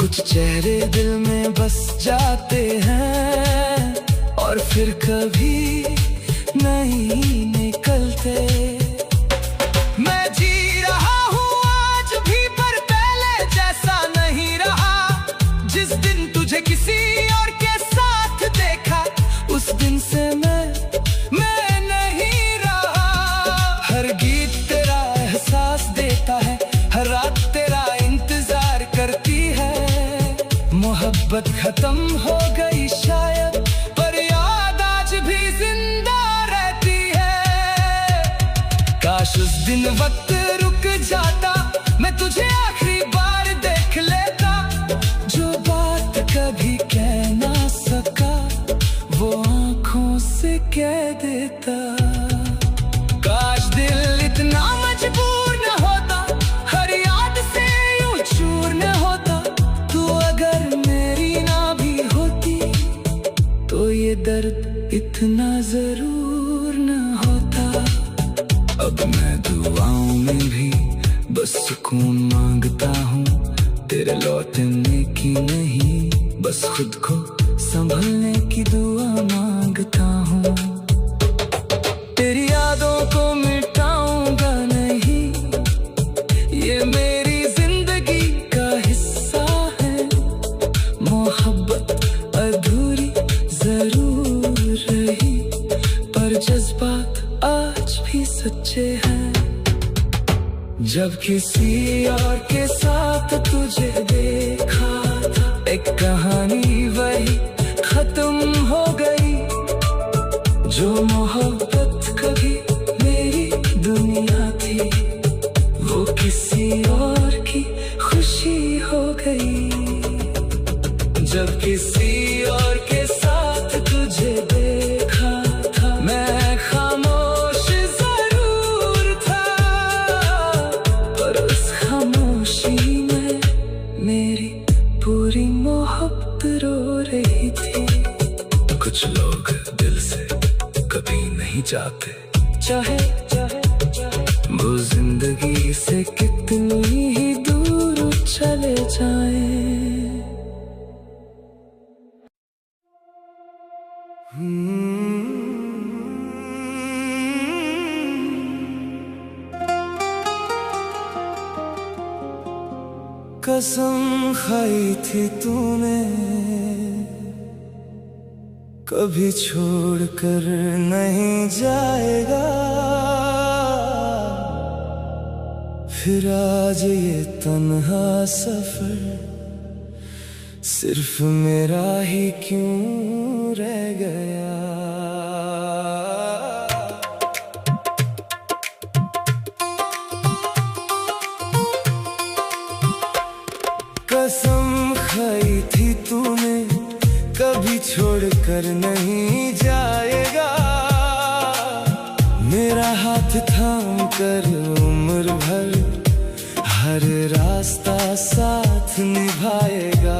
कुछ चेहरे दिल में बस जाते हैं और फिर कभी नहीं निकलते। मैं जी रहा हूँ आज भी, पर पहले जैसा नहीं रहा। जिस दिन तुझे किसी और के साथ देखा, उस दिन से मैं नहीं रहा। हर गीत तेरा एहसास देता है, हर रात तेरा इंतजार करती है। मोहब्बत खत्म हो गई शायद, पर याद आज भी जिंदा रहती है। काश उस दिन वक्त रुक जाता, मैं तुझे आखिरी बार देख लेता। जो बात कभी कह ना सका, वो आंखों से कह देता। काश दिल इतना मजबूर न होता, हर याद से यूं चूर न होता। तू अगर मेरी ना भी होती, तो ये दर्द इतना जरूर न होता। अब मैं दुआओं में भी बस सुकून मांगता हूँ, तेरे लौटने की नहीं, बस खुद को संभलने की दुआ मांगता हूँ। तेरी यादों को मिटाऊंगा नहीं, ये मेरी जिंदगी का हिस्सा है। मोहब्बत अधूरी जरूर रही, पर जज्बात आज भी सच्चे हैं। जब किसी और के साथ तुझे देखा था, एक कहानी वही खत्म हो गई। जो मोहब्बत कभी मेरी दुनिया थी, वो किसी और की खुशी हो गई। जब किसी और के साथ तुझे देखा था, मैं खामोश जरूर था, पर उस खामोशी में मेरी पूरी मोहब्बत रो रही थी। कुछ लोग दिल से कभी नहीं जाते, चाहे वो जिंदगी से कितनी ही दूर चले जाएं। कसम खाई थी तूने, कभी छोड़ कर नहीं जाएगा। फिर आज ये तन्हा सफर सिर्फ मेरा ही क्यों रह गया। कसम खाई थी तूने, कभी छोड़ कर नहीं जाएगा। मेरा हाथ थाम कर उम्र भर हर रास्ता साथ निभाएगा।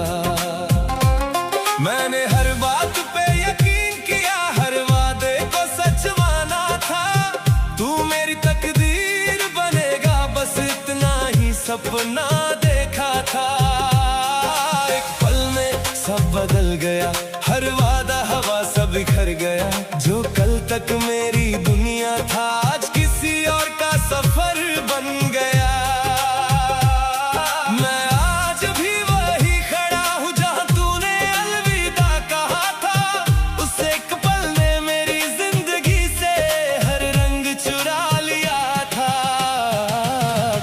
मैंने हर बात पे यकीन किया, हर वादे को सच माना था। तू मेरी तकदीर बनेगा, बस इतना ही सपना देखा था। एक पल में सब बदल गया, हर वादा हवा सब बिखर गया। जो कल तक मेरी दुनिया था, आज किसी और का सफर बन गया। मैं आज भी वही खड़ा हूँ, जहाँ तूने अलविदा कहा था। उस एक पल ने मेरी जिंदगी से हर रंग चुरा लिया था।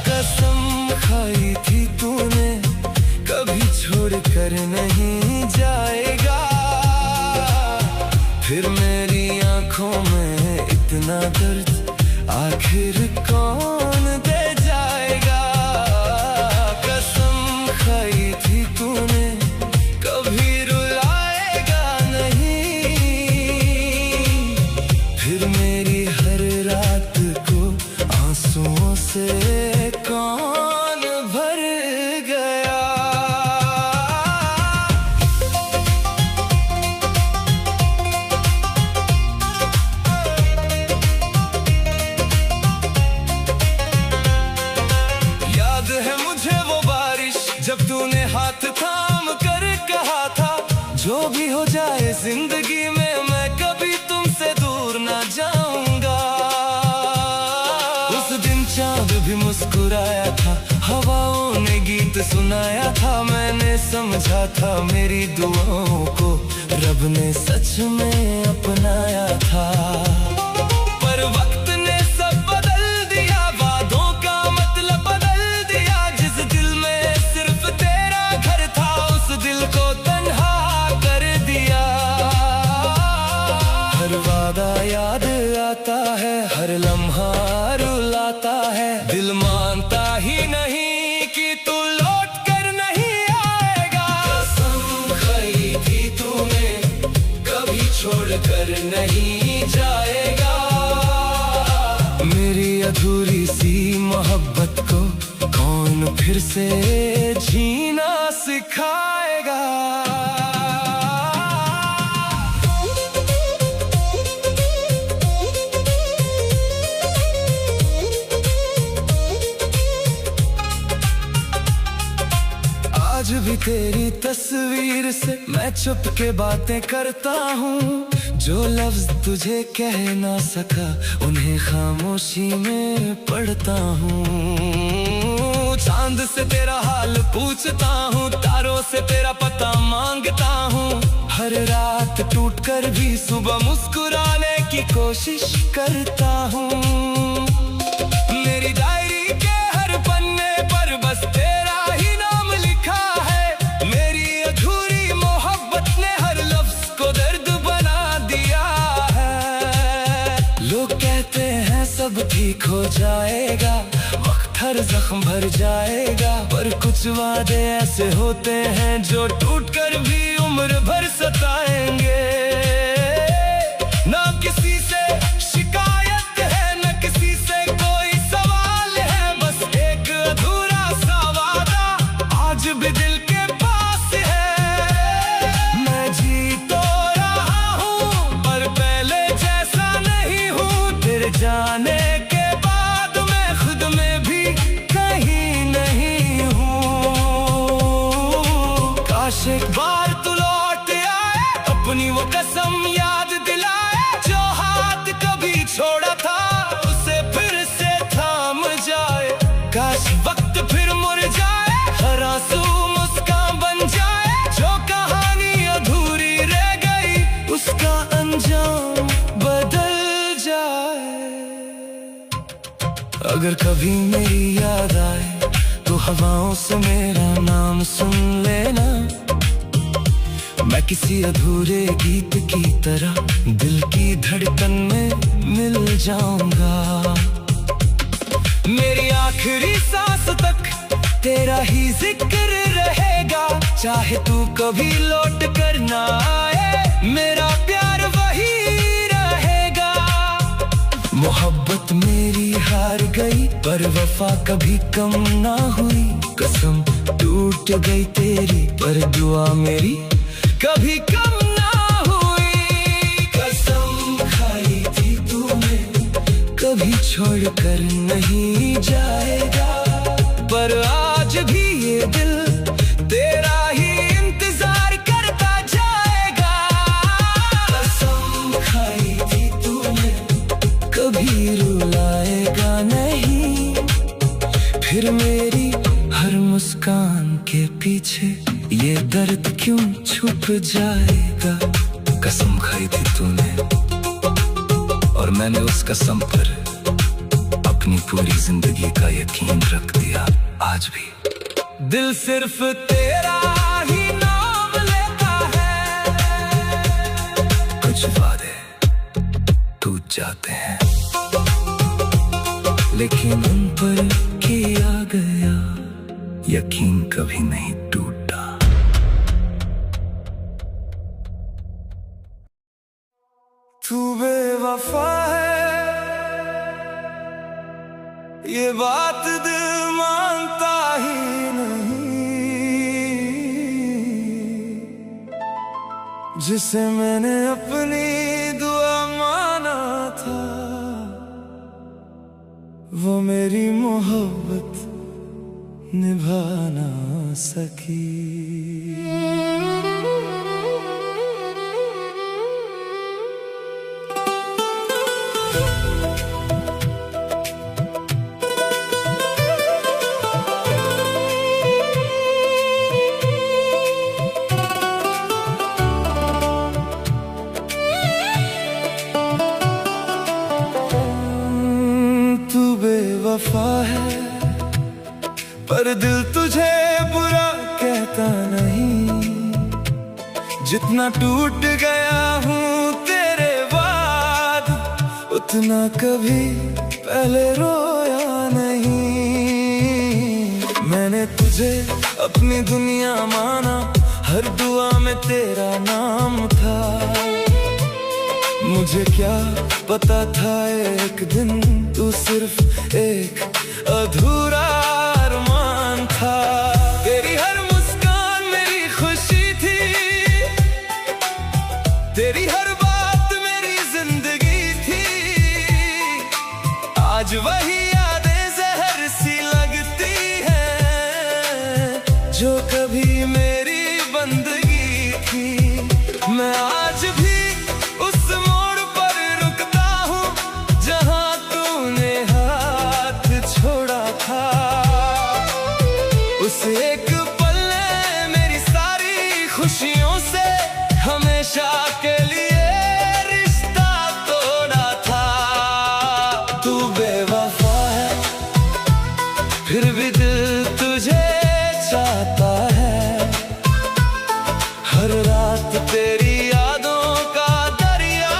कसम खाई थी तूने, कभी छोड़ कर नहीं जाएगा। फिर मेरी आंखों में इतना दर्द आखिर कौन दे जाएगा। कसम खाई थी तूने, कभी रुलाएगा नहीं। फिर मेरी हर रात को आंसुओं से कौन भर गया। जब तूने हाथ थाम थाम कर कहा था, जो भी हो जाए जिंदगी में मैं कभी तुमसे दूर ना जाऊंगा। उस दिन चांद भी मुस्कुराया था, हवाओं ने गीत सुनाया था, मैंने समझा था मेरी दुआओं को रब ने सच में अपनाया था। पर वक्त ने सब बदल दिया, वादों का मतलब बदल दिया। जिस दिल में सिर्फ तेरा घर था, उस दिल को तन्हा कर दिया। हर वादा याद आता है, हर लम्हा रुलाता है, दिल मानता ही नहीं कि तू लौट कर नहीं आएगा। कसम खाई थी तूने, कभी छोड़ कर नहीं जाएगा। मेरी अधूरी सी मोहब्बत को कौन फिर से जीना सिखाएगा। आज भी तेरी तस्वीर से मैं छुप के बातें करता हूँ, जो लफ्ज तुझे कह ना सका उन्हें खामोशी में पढ़ता हूँ। चांद से तेरा हाल पूछता हूँ, तारों से तेरा पता मांगता हूँ। हर रात टूट कर भी सुबह मुस्कुराने की कोशिश करता हूँ। मेरी डायरी के हर पन्ने पर बस तेरा ही नाम लिखा है। मेरी अधूरी मोहब्बत ने हर लफ्ज को दर्द बना दिया है। लोग कहते हैं सब ठीक हो जाएगा, वक्त हर जख्म भर जाएगा, पर कुछ वादे ऐसे होते हैं जो टूट कर भी उम्र भर सताएंगे। ना किसी से शिकायत है, न किसी से कोई सवाल है, बस एक अधूरा सा वादा आज भी दिल के पास है। मैं जी तो रहा हूँ पर पहले जैसा नहीं हूँ, तेरे जाने के बाद मैं खुद में भी कहीं नहीं हूँ। काश एक बार तू लौट आए, अपनी वो कसम याद दिलाए, जो हाथ कभी छोड़ा था उसे फिर से थाम जाए। काश वक्त फिर मुड़ जाए, हर आंसू मुस्कान बन जाए, जो कहानी अधूरी रह गई उसका अंजाम बदल जाए। अगर कभी मेरी याद आए तो हवाओं से मेरा नाम सुन लेना। मैं किसी अधूरे गीत की तरह दिल की धड़कन में मिल जाऊंगा। मेरी आखिरी सांस तक तेरा ही जिक्र रहेगा, चाहे तू कभी लौट कर ना आए, मेरा प्यार वही रहेगा। मोहब्बत मेरी हार गई पर वफा कभी कम ना हुई। कसम टूट गई तेरी पर दुआ मेरी कभी कम ना हुई। कसम खाई थी तूने, कभी छोड़ कर नहीं जाएगा, पर आज भी ये दिल तेरा ही इंतजार करता जाएगा। कसम खाई थी तूने, कभी रुलाएगा नहीं, फिर मेरी हर मुस्कान के पीछे ये दर्द क्यों छुप जाएगा। कसम खाई थी तूने और मैंने उस कसम पर अपनी पूरी जिंदगी का यकीन रख दिया। आज भी दिल सिर्फ तेरा ही नाम लेता है, कुछ वादे टूट जाते हैं लेकिन उन पर किया गया यकीन कभी नहीं टूटा। तू बेवफा है ये बात दिल मानता ही नहीं, जिसे मैंने अपनी दुआ माना था वो मेरी मोहब्बत निभा ना सकी। जितना टूट गया हूँ तेरे बाद, उतना कभी पहले रोया नहीं। मैंने तुझे अपनी दुनिया माना, हर दुआ में तेरा नाम था। मुझे क्या पता था एक दिन तू सिर्फ एक अधूरा अरमान था। तेरी हर मुस्कान मेरी खुशी थी, तेरी हर बात मेरी जिंदगी थी। आज वही यादें जहर सी लगती हैं जो कभी मेरी बंदगी थी। मैं आज भी उस मोड़ पर रुकता हूँ जहाँ तूने हाथ छोड़ा था। उस एक पल ने मेरी सारी खुशियों से हमेशा के लिए रिश्ता तोड़ा था। तू बेवफा है फिर भी दिल तुझे चाहता है। हर रात तेरी यादों का दरिया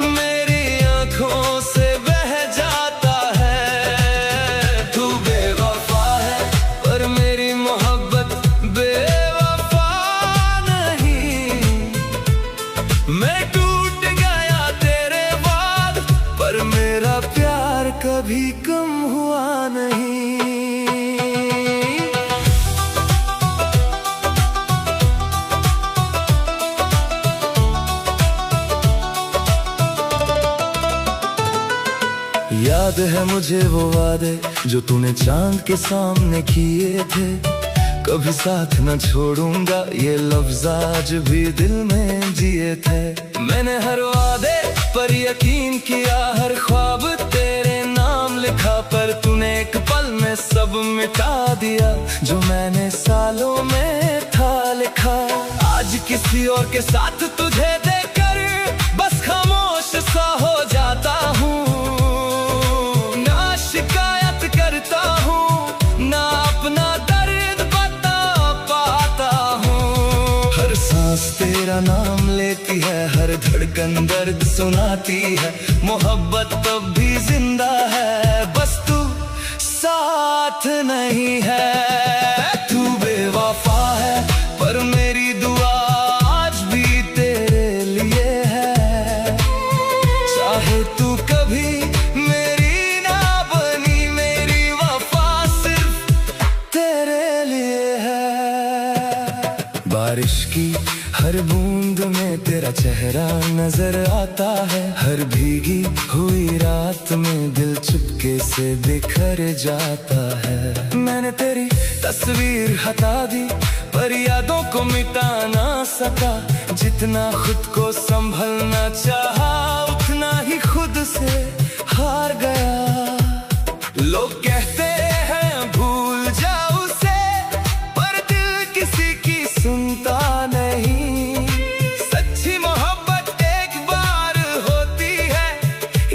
मेरी आंखों से बह जाता है। तू बेवफा है पर मेरी मोहब्बत बेवफा नहीं। मैं टूट गया तेरे बाद, पर मेरा प्यार कभी कम हुआ नहीं। याद है मुझे वो वादे जो तूने चांद के सामने किए थे। कभी साथ न छोड़ूंगा ये लफ्ज़ आज भी दिल में जिए थे। मैंने हर वादे पर यकीन किया, हर ख्वाब तेरे नाम लिखा, पर तूने एक पल में सब मिटा दिया जो मैंने सालों में था लिखा। आज किसी और के साथ तुझे देखकर बस खामोश सा हो जाता हूँ। शिकायत करता हूँ ना अपना दर्द बता पाता हूँ। हर सांस तेरा नाम लेती है, हर धड़कन दर्द सुनाती है। मोहब्बत तब भी जिंदा है, बस तू साथ नहीं है। तू बेवफा है पर मेरी दुआ आज भी तेरे लिए है। चाहे तू कभी बारिश की हर बूंद में तेरा चेहरा नजर आता है। हर भीगी हुई रात में दिल चुपके से बिखर जाता है। मैंने तेरी तस्वीर हटा दी पर यादों को मिटा ना सका। जितना खुद को संभलना चाहा उतना ही खुद से हार गया। लोग कहते हैं भूल जाओ उसे, पर दिल किसी की सुनता नहीं। सच्ची मोहब्बत एक बार होती है,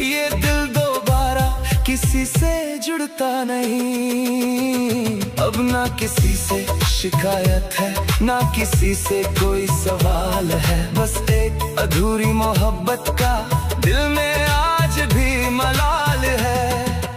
ये दिल दोबारा किसी से जुड़ता नहीं। अब ना किसी से शिकायत है ना किसी से कोई सवाल है। बस एक अधूरी मोहब्बत का दिल में आज भी मलाल है।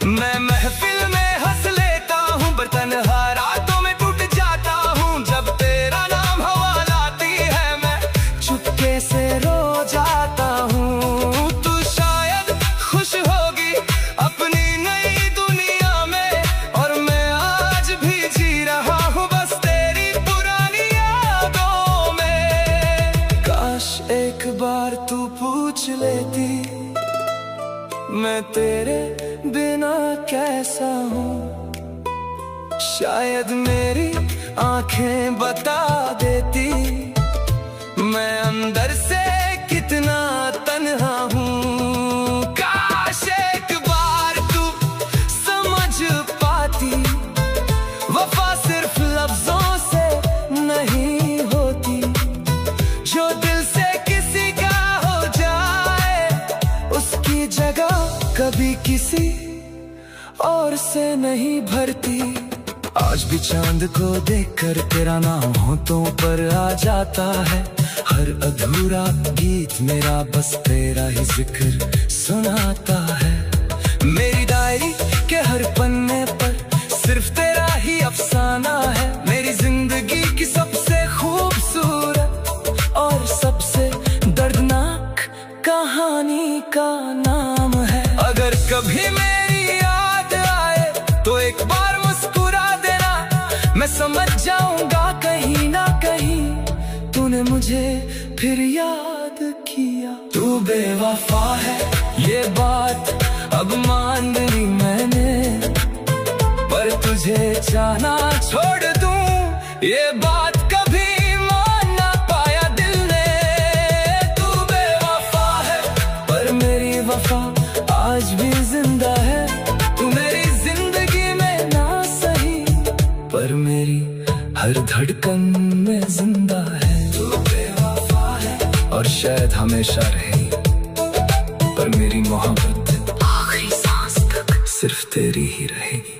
मैं महफिल में हंस लेता हूँ पर तन्हा रातों में टूट जाता हूँ। जब तेरा नाम हवा लाती है मैं चुपके से रो जाता हूँ। तू शायद खुश होगी अपनी नई दुनिया में, और मैं आज भी जी रहा हूँ बस तेरी पुरानी यादों में। काश एक बार तू पूछ लेती मैं तेरे बिना कैसा हूँ। शायद मेरी आंखें बता देती मैं अंदर से कितना तन्हा हूँ। काश एक बार तू समझ पाती वफा सिर्फ लफ्जों से नहीं होती। जो दिल से किसी का हो जाए उसकी जगह कभी किसी और से नहीं भरती। आज भी चांद को देखकर तेरा नाम होठों पर आ जाता है। हर अधूरा गीत मेरा बस तेरा ही जिक्र सुनाता है। मेरी डायरी के हर पन्ने पर सिर्फ तेरा ही अफसाना है। मेरी जिंदगी की सबसे खूबसूरत और सबसे दर्दनाक कहानी का नाम है। अगर कभी मेरी याद आए तो एक बार मुस्कुरा देना, मैं समझ जाऊंगा कहीं ना कहीं तूने मुझे फिर याद किया। तू बेवफा है ये बात अब मान ली मैंने, पर तुझे चाहना छोड़ दूं ये बात कभी मान ना पाया दिल ने। तू बेवफा है पर मेरी वफा आज भी जिंदा है। तू मेरी जिंदगी में ना सही पर मेरी हर धड़कन में जिंदा है। तू बेवफा है और शायद हमेशा रहे, पर मेरी मोहब्बत आखिरी सांस तक सिर्फ तेरी ही रहेगी।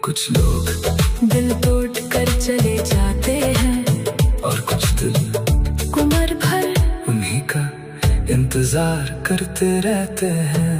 कुछ लोग दिल तोड़ कर चले जाते हैं और कुछ दिल उम्र भर उन्हीं का इंतजार करते रहते हैं।